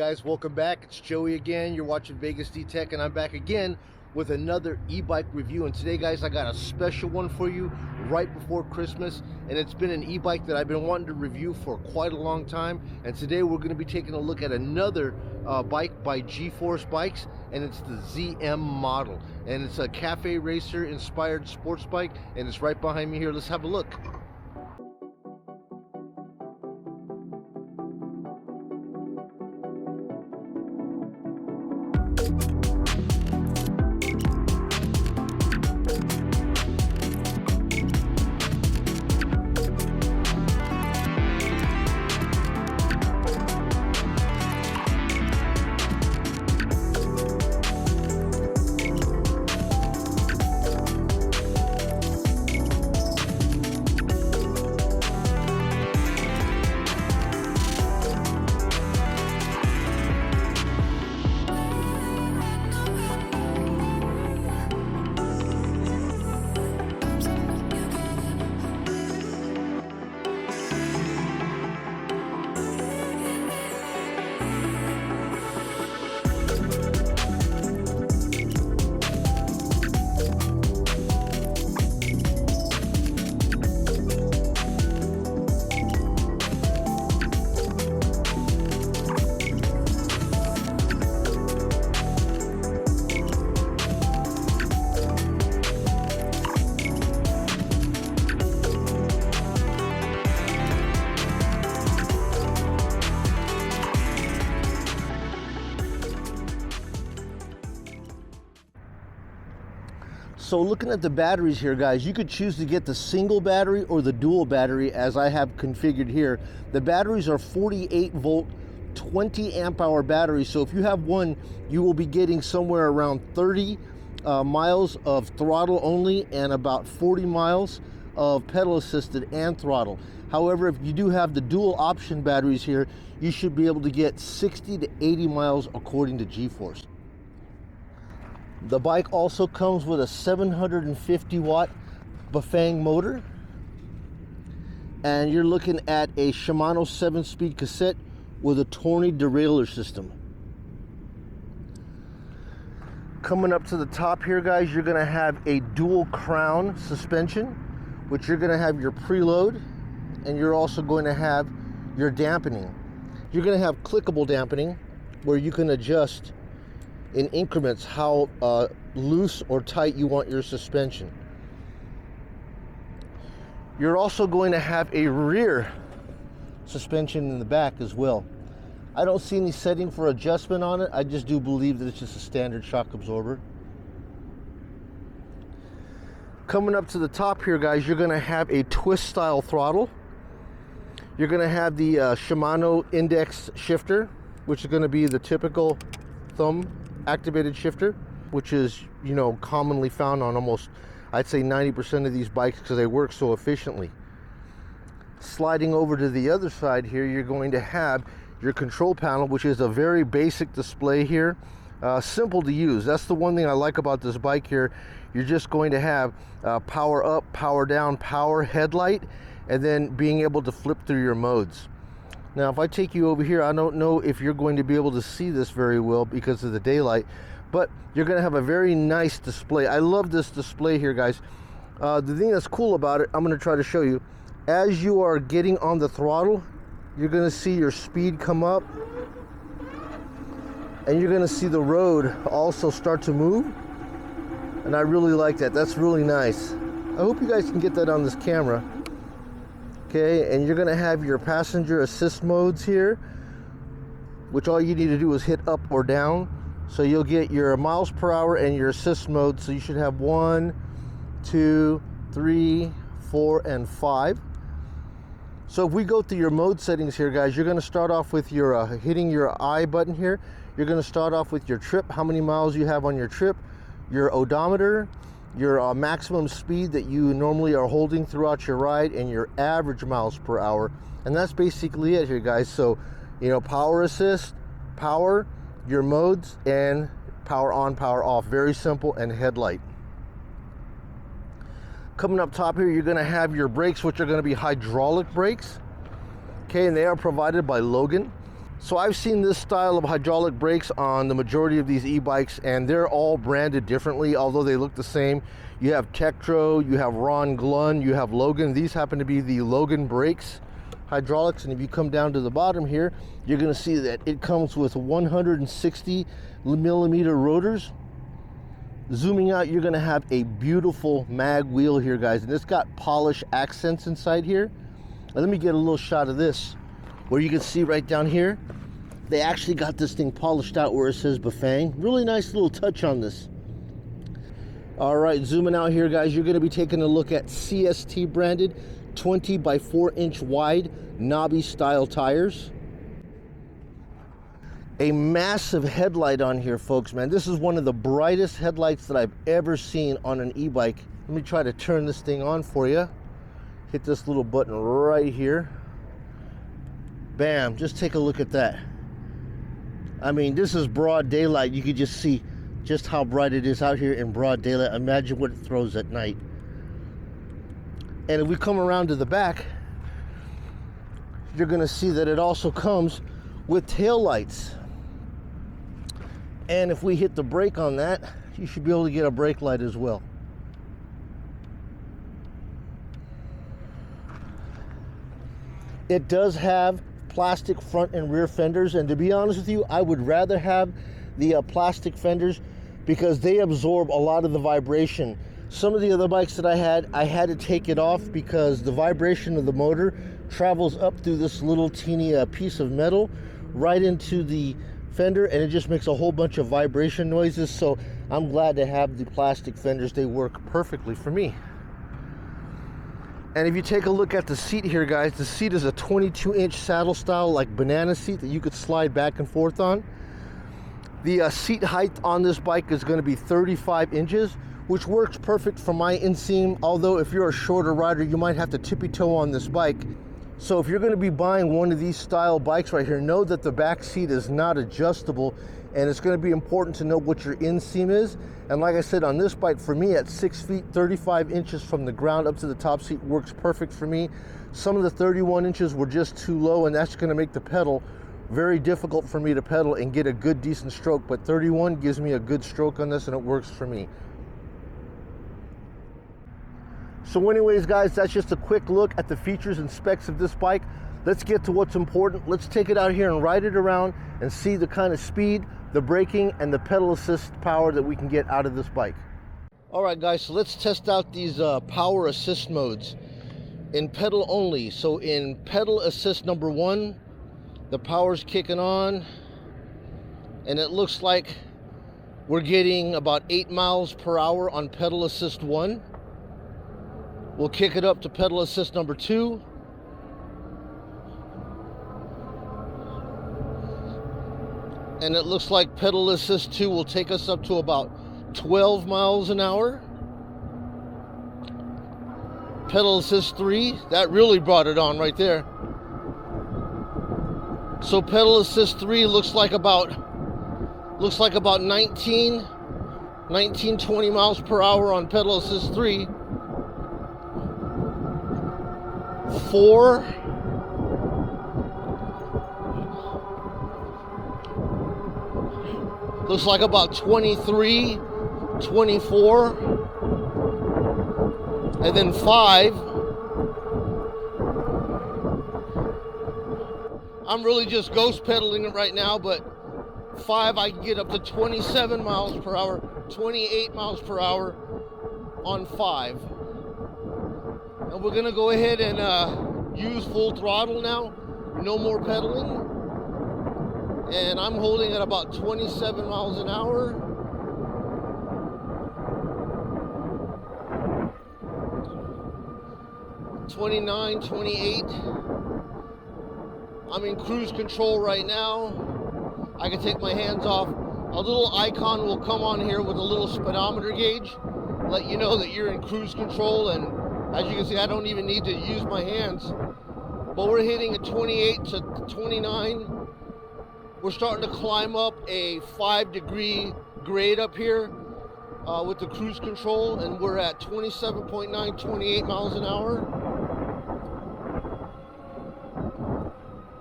guys, welcome back. It's Joey again. You're watching VegasDtech, and I'm back again with another e-bike review. And today, guys, I got a special one for you right before Christmas, and it's been an e-bike that I've been wanting to review for quite a long time. And today we're going to be taking a look at another bike by G-Force Bikes, and it's the ZM model, and it's a cafe racer inspired sports bike, and it's right behind me here. Let's have a look. So looking at the batteries here, guys, you could choose to get the single battery or the dual battery as I have configured here. The batteries are 48 volt, 20 amp hour batteries. So if you have one, you will be getting somewhere around 30 miles of throttle only and about 40 miles of pedal assisted and throttle. However, if you do have the dual option batteries here, you should be able to get 60 to 80 miles according to G-Force. The bike also comes with a 750 watt Bafang motor, and you're looking at a Shimano 7-speed cassette with a Torney derailleur system. Coming up to the top here, guys, you're going to have a dual crown suspension, which you're going to have your preload, and you're also going to have your dampening. You're going to have clickable dampening where you can adjust in increments how loose or tight you want your suspension. You're also going to have a rear suspension in the back as well. I don't see any setting for adjustment on it. I just do believe that it's just a standard shock absorber. Coming up to the top here, guys, you're going to have a twist style throttle. You're going to have the Shimano index shifter, which is going to be the typical thumb activated shifter, which is, you know, commonly found on almost, I'd say 90% of these bikes because they work so efficiently. Sliding over to the other side here, you're going to have your control panel, which is a very basic display here, simple to use. That's the one thing I like about this bike here. You're just going to have power up, power down, power, headlight, and then being able to flip through your modes. Now, if I take you over here, I don't know if you're going to be able to see this very well because of the daylight, but you're going to have a very nice display. I love this display here, guys. The thing that's cool about it, I'm going to try to show you. As you are getting on the throttle, you're going to see your speed come up, and you're going to see the road also start to move, and I really like that. That's really nice. I hope you guys can get that on this camera. Okay, and you're going to have your passenger assist modes here, which all you need to do is hit up or down. So you'll get your miles per hour and your assist mode. So you should have 1, 2, 3, 4, and 5. So if we go through your mode settings here, guys, you're going to start off with your hitting your I button here. You're going to start off with your trip, how many miles you have on your trip, your odometer, your maximum speed that you normally are holding throughout your ride, and your average miles per hour. And that's basically it here, guys. So, you know, power assist, power, your modes, and power on, power off. Very simple. And headlight. Coming up top here, you're going to have your brakes, which are going to be hydraulic brakes. Okay, and they are provided by Logan. So I've seen this style of hydraulic brakes on the majority of these e-bikes, and they're all branded differently, although they look the same. You have Tektro, you have Ron Glunn, you have Logan. These happen to be the Logan brakes hydraulics, and if you come down to the bottom here, you're going to see that it comes with 160 millimeter rotors. Zooming out, you're going to have a beautiful mag wheel here, guys, and it's got polished accents inside here. Now, let me get a little shot of this, where you can see right down here, they actually got this thing polished out where it says Bafang. Really nice little touch on this. All right, zooming out here, guys, you're going to be taking a look at CST branded 20 by 4 inch wide knobby style tires. A massive headlight on here, folks, man. This is one of the brightest headlights that I've ever seen on an e-bike. Let me try to turn this thing on for you. Hit this little button right here. Bam, just take a look at that. I mean, this is broad daylight. You could just see just how bright it is out here in broad daylight. Imagine what it throws at night. And if we come around to the back, you're going to see that it also comes with tail lights. And if we hit the brake on that, you should be able to get a brake light as well. It does have plastic front and rear fenders, and to be honest with you, I would rather have the plastic fenders because they absorb a lot of the vibration. Some of the other bikes that I had to take it off because the vibration of the motor travels up through this little teeny piece of metal right into the fender, and it just makes a whole bunch of vibration noises. So I'm glad to have the plastic fenders. They work perfectly for me. And if you take a look at the seat here, guys, the seat is a 22-inch saddle style, like banana seat that you could slide back and forth on. The seat height on this bike is going to be 35 inches, which works perfect for my inseam, although if you're a shorter rider, you might have to tippy-toe on this bike. So if you're going to be buying one of these style bikes right here, know that the back seat is not adjustable, and it's going to be important to know what your inseam is. And like I said, on this bike, for me, at 6 feet 35 inches from the ground up to the top seat works perfect for me. Some of the 31 inches were just too low, and that's going to make the pedal very difficult for me to pedal and get a good decent stroke, but 31 gives me a good stroke on this, and it works for me. So anyways, guys, that's just a quick look at the features and specs of this bike. Let's get to what's important. Let's take it out here and ride it around and see the kind of speed, the braking, and the pedal assist power that we can get out of this bike. All right, guys, so let's test out these power assist modes in pedal only. So in pedal assist number 1, the power's kicking on, and it looks like we're getting about 8 miles per hour on pedal assist 1. We'll kick it up to pedal assist number 2. And it looks like pedal assist 2 will take us up to about 12 miles an hour. Pedal assist 3, that really brought it on right there. So pedal assist 3 looks like about 19, 20 miles per hour on pedal assist 3. 4. Looks like about 23, 24. And then 5. I'm really just ghost pedaling it right now, but 5, I can get up to 27 miles per hour, 28 miles per hour on 5. And we're gonna go ahead and use full throttle now, no more pedaling. And I'm holding at about 27 miles an hour. (29, 28). I'm in cruise control right now. I can take my hands off. A little icon will come on here with a little speedometer gauge, let you know that you're in cruise control, and as you can see, I don't even need to use my hands. But we're hitting a 28 to 29. We're starting to climb up a 5-degree grade up here with the cruise control, and we're at 27.9, 28 miles an hour.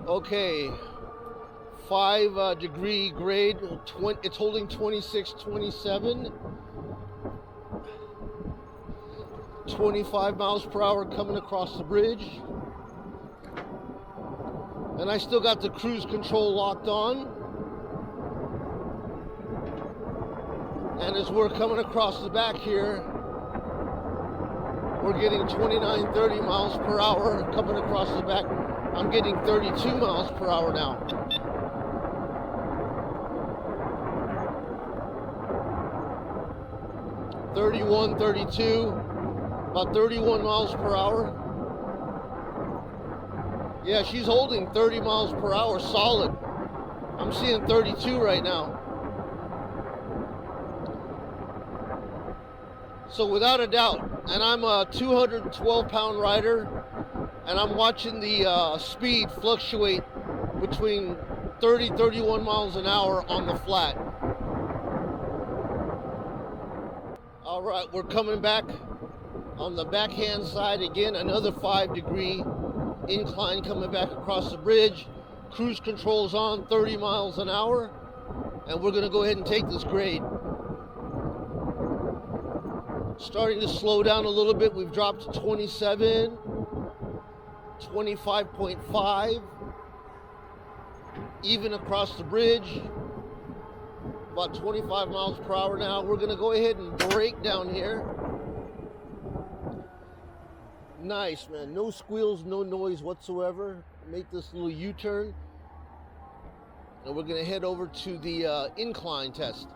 Okay, degree grade. It's holding 26, 27. 25 miles per hour coming across the bridge. And I still got the cruise control locked on. And as we're coming across the back here, we're getting 29, 30 miles per hour coming across the back. I'm getting 32 miles per hour now. (31, 32), about 31 miles per hour. Yeah, she's holding 30 miles per hour solid. I'm seeing 32 right now. So without a doubt, and I'm a 212-pound rider, and I'm watching the speed fluctuate between 30, 31 miles an hour on the flat. All right, we're coming back on the backhand side again, another 5-degree incline coming back across the bridge. Cruise control's on, 30 miles an hour, and we're gonna go ahead and take this grade. Starting to slow down a little bit. We've dropped to 27, 25.5, even across the bridge, about 25 miles per hour now. We're gonna go ahead and brake down here. Nice, man, no squeals, no noise whatsoever. Make this little U-turn, and we're gonna head over to the incline test.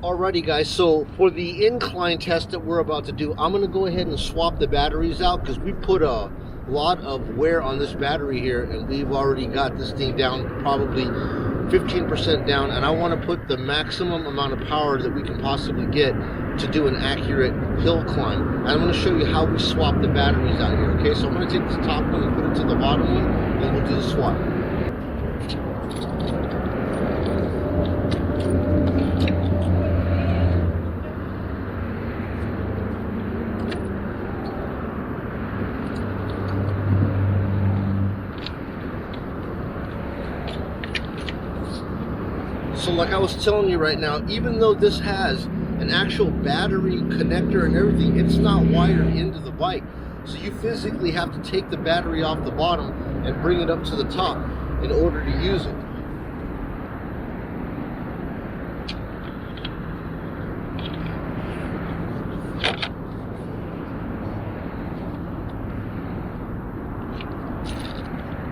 Alrighty guys, so for the incline test that we're about to do, I'm going to go ahead and swap the batteries out because we put a lot of wear on this battery here, and we've already got this thing down probably 15% down, and I want to put the maximum amount of power that we can possibly get to do an accurate hill climb. And I'm going to show you how we swap the batteries out here, okay? So I'm going to take this top one and put it to the bottom one, and we'll do the swap. So like I was telling you right now, even though this has an actual battery connector and everything, it's not wired into the bike. So you physically have to take the battery off the bottom and bring it up to the top in order to use it.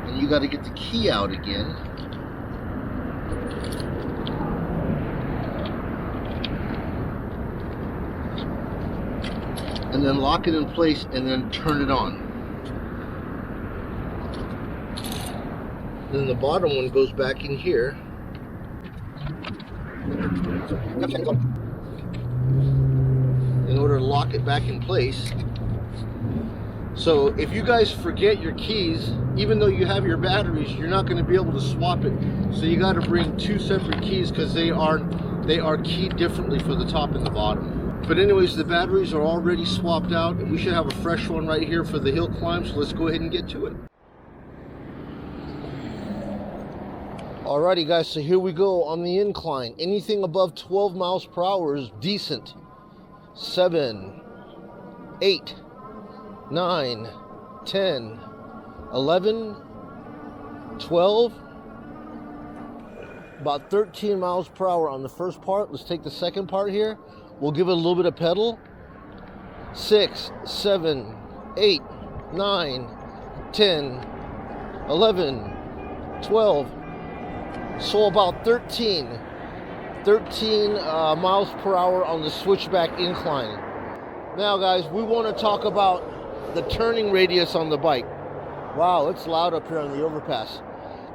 And you got to get the key out again. And then lock it in place and then turn it on. Then the bottom one goes back in here. In order to lock it back in place. So if you guys forget your keys, even though you have your batteries, you're not going to be able to swap it. So you got to bring two separate keys because they are keyed differently for the top and the bottom. But anyways, the batteries are already swapped out, and we should have a fresh one right here for the hill climb, so let's go ahead and get to it. Alrighty guys, so here we go on the incline. Anything above 12 miles per hour is decent. 7, 8, 9, 10, 11, 12, about 13 miles per hour on the first part. Let's take the second part here. We'll give it a little bit of pedal. 6, 7, 8, 9, 10, 11, 12. So about 13 miles per hour on the switchback incline. Now guys, we want to talk about the turning radius on the bike. Wow, it's loud up here on the overpass.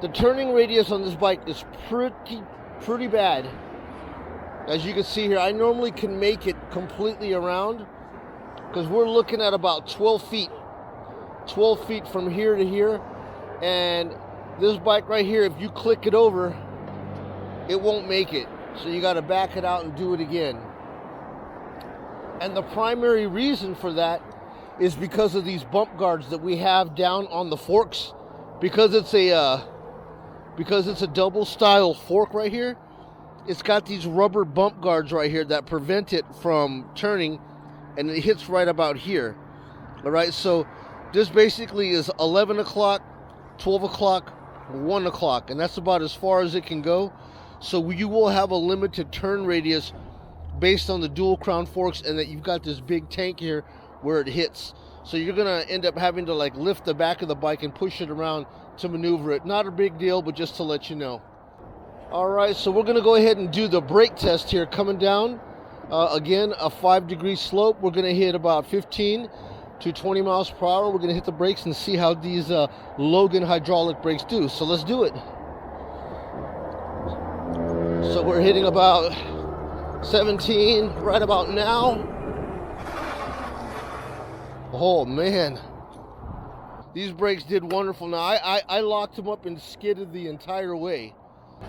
The turning radius on this bike is pretty bad. As you can see here, I normally can make it completely around because we're looking at about 12 feet from here to here, and This bike right here, if you click it over, it won't make it. So you got to back it out and do it again. And the primary reason for that is because of these bump guards that we have down on the forks. Because it's a double style fork right here, it's got these rubber bump guards right here that prevent it from turning, and it hits right about here. All right, so this basically is 11 o'clock, 12 o'clock, 1 o'clock, and that's about as far as it can go. So you will have a limited turn radius based on the dual crown forks, and that you've got this big tank here where it hits. So you're gonna end up having to like lift the back of the bike and push it around to maneuver it. Not a big deal, but just to let you know. All right, so we're gonna go ahead and do the brake test here. Coming down, again, a 5-degree slope. We're gonna hit about 15 to 20 miles per hour. We're gonna hit the brakes and see how these Logan hydraulic brakes do. So let's do it. So we're hitting about 17 right about now. Oh man, these brakes did wonderful. Now I locked them up and skidded the entire way.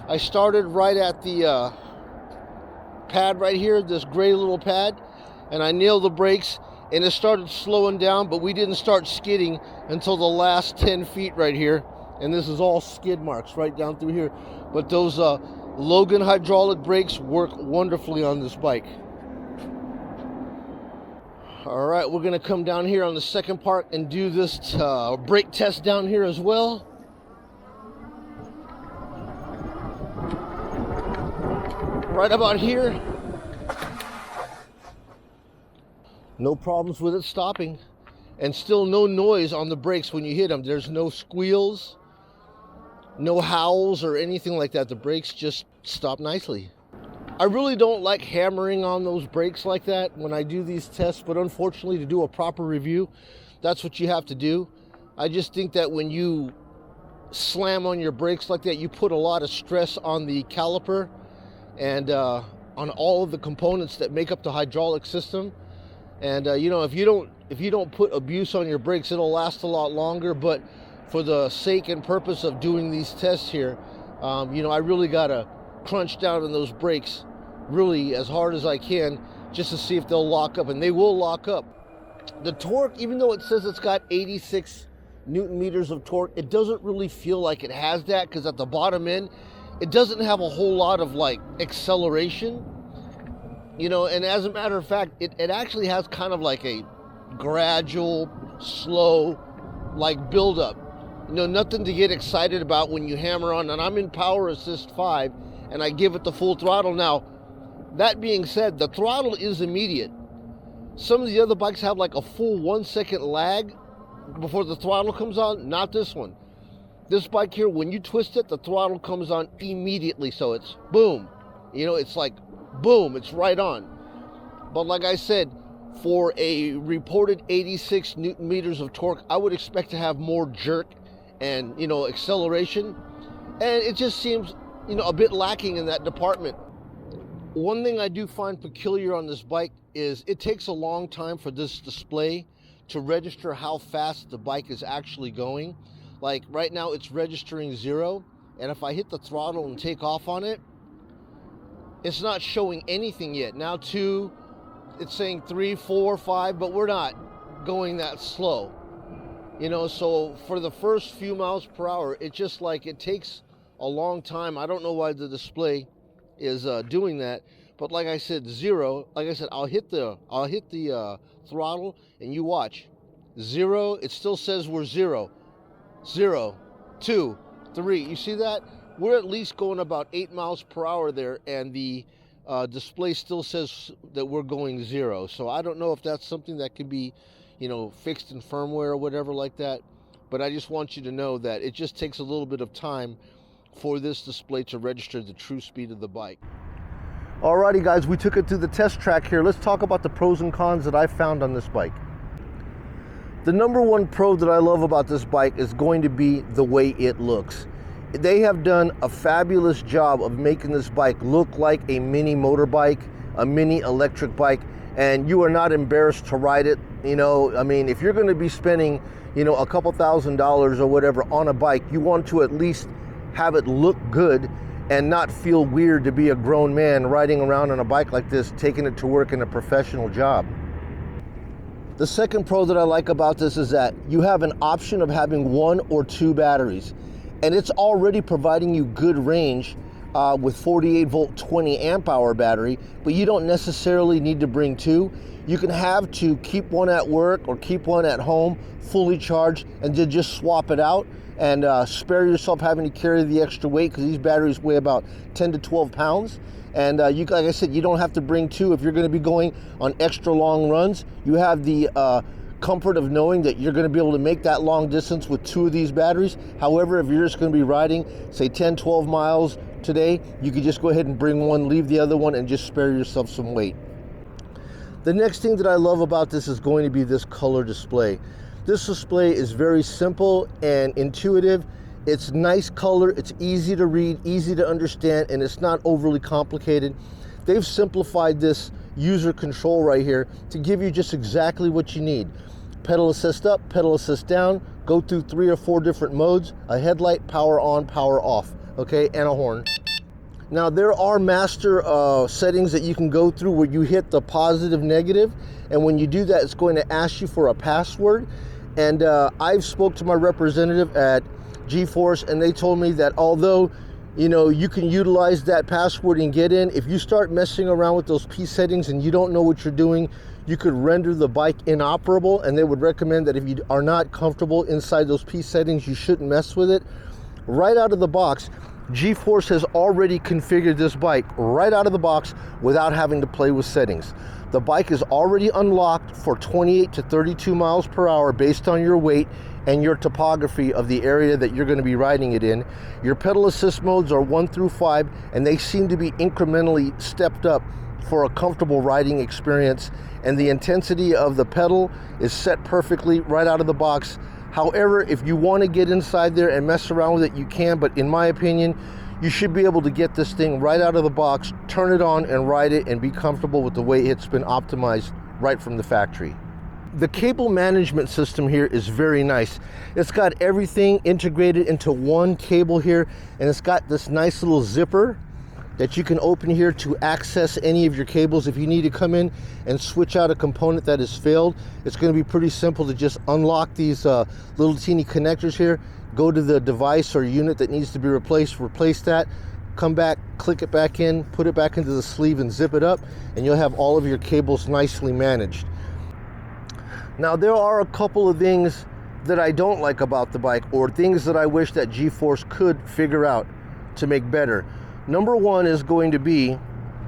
I started right at the pad right here, this gray little pad, and I nailed the brakes, and it started slowing down, but we didn't start skidding until the last 10 feet right here. And this is all skid marks right down through here. But those Logan hydraulic brakes work wonderfully on this bike. All right, we're gonna come down here on the second part and do this brake test down here as well. Right about here. No problems with it stopping, and still no noise on the brakes when you hit them. There's no squeals, no howls or anything like that. The brakes just stop nicely. I really don't like hammering on those brakes like that when I do these tests, but unfortunately, to do a proper review, that's what you have to do. I just think that when you slam on your brakes like that, you put a lot of stress on the caliper and on all of the components that make up the hydraulic system. And you know, if you don't put abuse on your brakes, it'll last a lot longer. But for the sake and purpose of doing these tests here, you know, I really gotta crunch down on those brakes really as hard as I can, just to see if they'll lock up, and they will lock up. The torque, even though it says it's got 86 Newton meters of torque, it doesn't really feel like it has that, because at the bottom end, it doesn't have a whole lot of like acceleration, you know. And as a matter of fact, it actually has kind of like a gradual, slow, like build-up. You know, nothing to get excited about when you hammer on. And I'm in Power Assist 5, and I give it the full throttle. Now, that being said, the throttle is immediate. Some of the other bikes have like a full 1 second lag before the throttle comes on. Not this one. This bike here, when you twist it, the throttle comes on immediately. So it's boom. You know, it's like boom, it's right on. But like I said, for a reported 86 Newton meters of torque, I would expect to have more jerk and, you know, acceleration. And it just seems, you know, a bit lacking in that department. One thing I do find peculiar on this bike is it takes a long time for this display to register how fast the bike is actually going. Like right now it's registering 0, and if I hit the throttle and take off on it, it's not showing anything yet. Now 2, it's saying 3, 4, 5, but we're not going that slow. You know, so for the first few miles per hour, it's just like it takes a long time. I don't know why the display is doing that, but like I said, 0. Like I said, I'll hit the throttle, and you watch. 0. It still says we're 0. 0, 2, 3. You see that? We're at least going about 8 miles per hour there, and the display still says that we're going 0. So I don't know if that's something that could be, you know, fixed in firmware or whatever like that. But I just want you to know that it just takes a little bit of time for this display to register the true speed of the bike. Alrighty guys, we took it through the test track here. Let's talk about the pros and cons that I found on this bike. The number one pro that I love about this bike is going to be the way it looks. They have done a fabulous job of making this bike look like a mini motorbike, a mini electric bike, and you are not embarrassed to ride it You know, I mean, if you're going to be spending, you know, a couple $1,000s or whatever on a bike, you want to at least have it look good and not feel weird to be a grown man riding around on a bike like this, taking it to work in a professional job. The second pro that I like about this is that you have an option of having 1 or 2 batteries, and it's already providing you good range with 48 volt 20 amp hour battery, but you don't necessarily need to bring 2. You can have 2, keep 1 at work or keep 1 at home fully charged, and then just swap it out and spare yourself having to carry the extra weight, because these batteries weigh about 10 to 12 pounds. And you, like I said, you don't have to bring 2 if you're going to be going on extra long runs. You have the comfort of knowing that you're going to be able to make that long distance with 2 of these batteries. However, if you're just going to be riding, say 10, 12 miles today, you could just go ahead and bring 1, leave the other one, and just spare yourself some weight. The next thing that I love about this is going to be this color display. This display is very simple and intuitive. It's nice color, it's easy to read, easy to understand, and it's not overly complicated. They've simplified this user control right here to give you just exactly what you need. Pedal assist up, pedal assist down, go through 3 or 4 different modes, a headlight, power on, power off, okay, and a horn. Now there are master settings that you can go through where you hit the positive, negative, and when you do that, it's going to ask you for a password. And I've spoke to my representative at G-Force, and they told me that although, you know, you can utilize that password and get in, if you start messing around with those P settings and you don't know what you're doing, you could render the bike inoperable, and they would recommend that if you are not comfortable inside those P settings, you shouldn't mess with it. Right out of the box, G-Force has already configured this bike right out of the box without having to play with settings. The bike is already unlocked for 28 to 32 miles per hour based on your weight and your topography of the area that you're going to be riding it in. Your pedal assist modes are 1 through 5, and they seem to be incrementally stepped up for a comfortable riding experience, and the intensity of the pedal is set perfectly right out of the box. However, if you want to get inside there and mess around with it, you can, but in my opinion, you should be able to get this thing right out of the box, turn it on and ride it, and be comfortable with the way it's been optimized right from the factory. The cable management system here is very nice. It's got everything integrated into one cable here, and it's got this nice little zipper that you can open here to access any of your cables. If you need to come in and switch out a component that has failed, it's going to be pretty simple to just unlock these little teeny connectors here, go to the device or unit that needs to be replaced, replace that, come back, click it back in, put it back into the sleeve and zip it up, and you'll have all of your cables nicely managed. Now there are a couple of things that I don't like about the bike, or things that I wish that G-Force could figure out to make better. Number one is going to be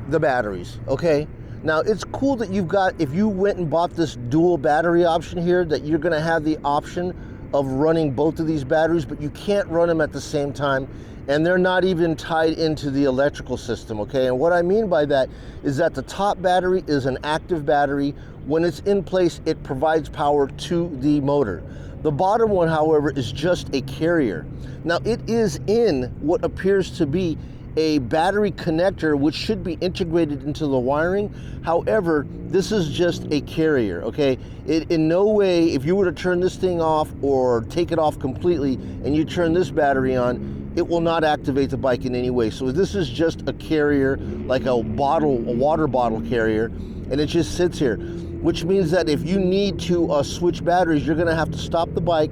the batteries, okay? Now it's cool that you've got, if you went and bought this dual battery option here, that you're gonna have the option of running both of these batteries, but you can't run them at the same time, and they're not even tied into the electrical system, okay? And what I mean by that is that the top battery is an active battery. When it's in place, it provides power to the motor. The bottom one, however, is just a carrier. Now it is in what appears to be a battery connector, which should be integrated into the wiring. However, this is just a carrier, okay? It in no way, if you were to turn this thing off or take it off completely and you turn this battery on, it will not activate the bike in any way. So this is just a carrier, like a water bottle carrier, and it just sits here, which means that if you need to switch batteries, you're gonna have to stop the bike,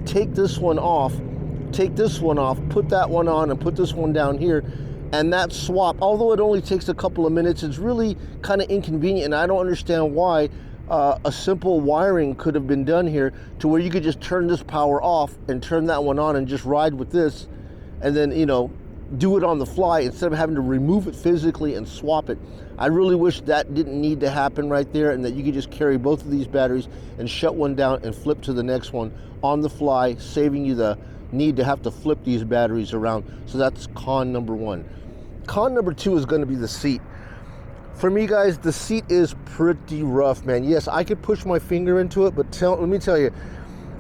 take this one off, put that one on, and put this one down here. And that swap, although it only takes a couple of minutes, it's really kind of inconvenient, and I don't understand why a simple wiring could have been done here to where you could just turn this power off and turn that one on and just ride with this, and then, you know, do it on the fly instead of having to remove it physically and swap it. I really wish that didn't need to happen right there, and that you could just carry both of these batteries and shut one down and flip to the next one on the fly, saving you the need to have to flip these batteries around. So that's con number one. Con number two is going to be the seat. For me, guys, the seat is pretty rough, man. Yes, I could push my finger into it, but let me tell you,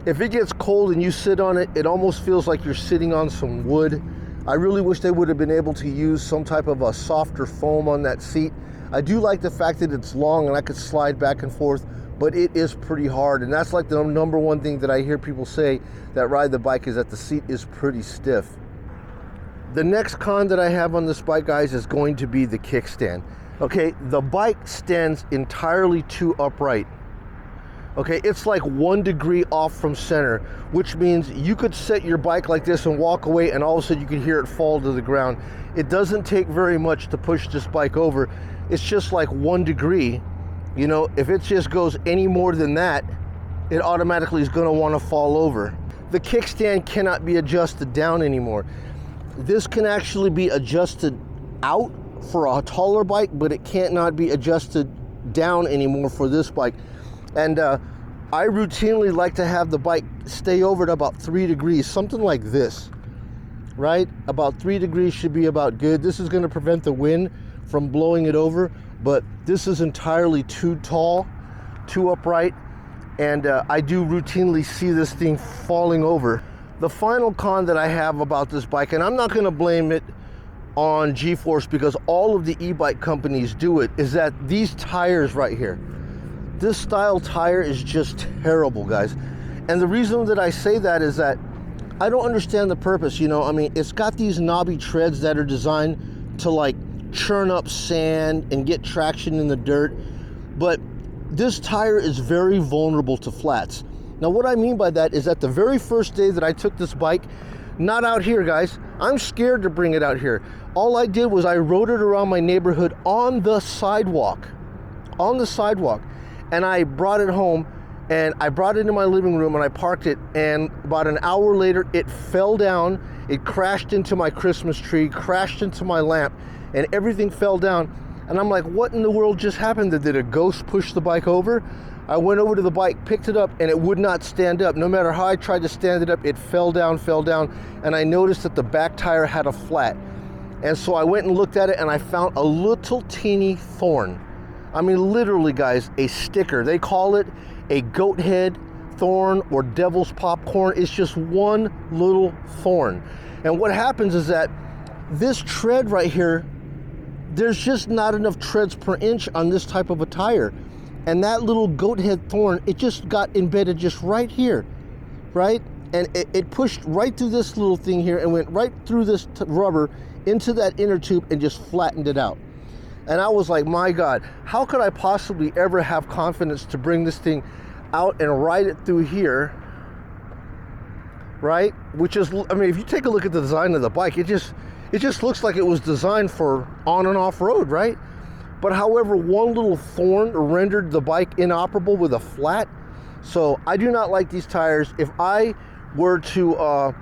if it gets cold and you sit on it, it almost feels like you're sitting on some wood. I really wish they would have been able to use some type of a softer foam on that seat. I do like the fact that it's long and I could slide back and forth, but it is pretty hard. And that's like the number one thing that I hear people say that ride the bike, is that the seat is pretty stiff. The next con that I have on this bike, guys, is going to be the kickstand. Okay, the bike stands entirely too upright. Okay, it's like 1 degree off from center, which means you could set your bike like this and walk away, and all of a sudden you can hear it fall to the ground. It doesn't take very much to push this bike over. It's just like 1 degree. You know, if it just goes any more than that, it automatically is going to want to fall over. The kickstand cannot be adjusted down anymore. This can actually be adjusted out for a taller bike, but it can't not be adjusted down anymore for this bike. And I routinely like to have the bike stay over at about 3 degrees, something like this, right? About 3 degrees should be about good. This is going to prevent the wind from blowing it over, but this is entirely too tall, too upright, and I do routinely see this thing falling over. The final con that I have about this bike, and I'm not going to blame it on G-Force because all of the e-bike companies do it, is that these tires right here, this style tire is just terrible, guys. And the reason that I say that is that I don't understand the purpose. You know, I mean, it's got these knobby treads that are designed to like churn up sand and get traction in the dirt, but this tire is very vulnerable to flats. Now what I mean by that is that the very first day that I took this bike, not out here, guys, I'm scared to bring it out here. All I did was I rode it around my neighborhood on the sidewalk, and I brought it home, and I brought it in my living room and I parked it, and about an hour later it fell down. It crashed into my Christmas tree, crashed into my lamp, and everything fell down. And I'm like, what in the world just happened? Did a ghost push the bike over? I went over to the bike, picked it up, and it would not stand up. No matter how I tried to stand it up, it fell down, and I noticed that the back tire had a flat. And so I went and looked at it, and I found a little teeny thorn. I mean, literally, guys, a sticker. They call it a goat head thorn or devil's popcorn. It's just one little thorn. And what happens is that this tread right here, there's just not enough treads per inch on this type of a tire. And that little goat head thorn, it just got embedded just right here, right? And it pushed right through this little thing here and went right through this rubber into that inner tube and just flattened it out. And I was like, my God, how could I possibly ever have confidence to bring this thing out and ride it through here, right? Which is, I mean, if you take a look at the design of the bike, it just looks like it was designed for on and off road, right? But however, one little thorn rendered the bike inoperable with a flat. So I do not like these tires. If I were to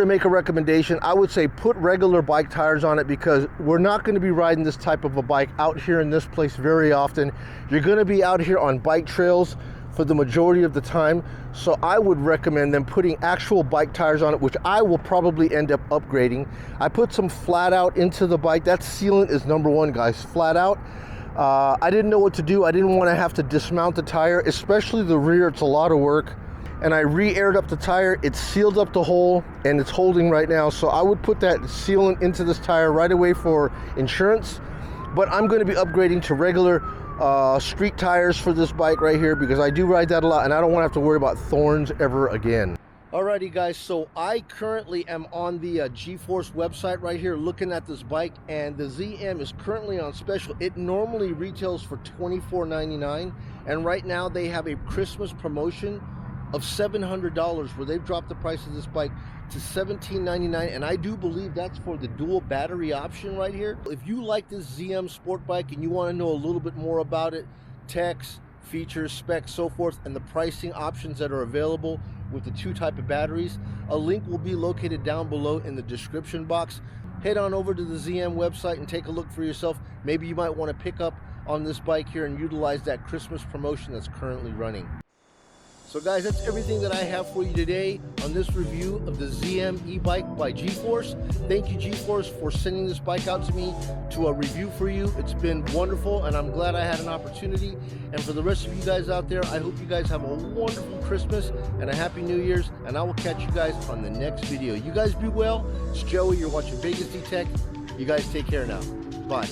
make a recommendation, I would say put regular bike tires on it, because we're not going to be riding this type of a bike out here in this place very often. You're going to be out here on bike trails for the majority of the time. So I would recommend them putting actual bike tires on it, which I will probably end up upgrading. I put some flat out into the bike. That sealant is number one, guys, flat out. I didn't know what to do. I didn't want to have to dismount the tire, especially the rear. It's a lot of work. And I re-aired up the tire. It sealed up the hole, and it's holding right now. So I would put that sealant into this tire right away for insurance. But I'm going to be upgrading to regular street tires for this bike right here, because I do ride that a lot and I don't want to have to worry about thorns ever again. Alrighty, guys, so I currently am on the G-Force website right here looking at this bike, and the ZM is currently on special. It normally retails for $24.99, and right now they have a Christmas promotion of $700 where they've dropped the price of this bike to $17.99, and I do believe that's for the dual battery option right here. If you like this ZM sport bike and you want to know a little bit more about it, techs, features, specs, so forth, and the pricing options that are available with the two type of batteries, a link will be located down below in the description box. Head on over to the ZM website and take a look for yourself. Maybe you might want to pick up on this bike here and utilize that Christmas promotion that's currently running. So guys, that's everything that I have for you today on this review of the ZM e-bike by G-Force. Thank you, G-Force, for sending this bike out to me to a review for you. It's been wonderful, and I'm glad I had an opportunity. And for the rest of you guys out there, I hope you guys have a wonderful Christmas and a Happy New Year's, and I will catch you guys on the next video. You guys be well. It's Joey. You're watching VegasDtech. You guys take care now. Bye.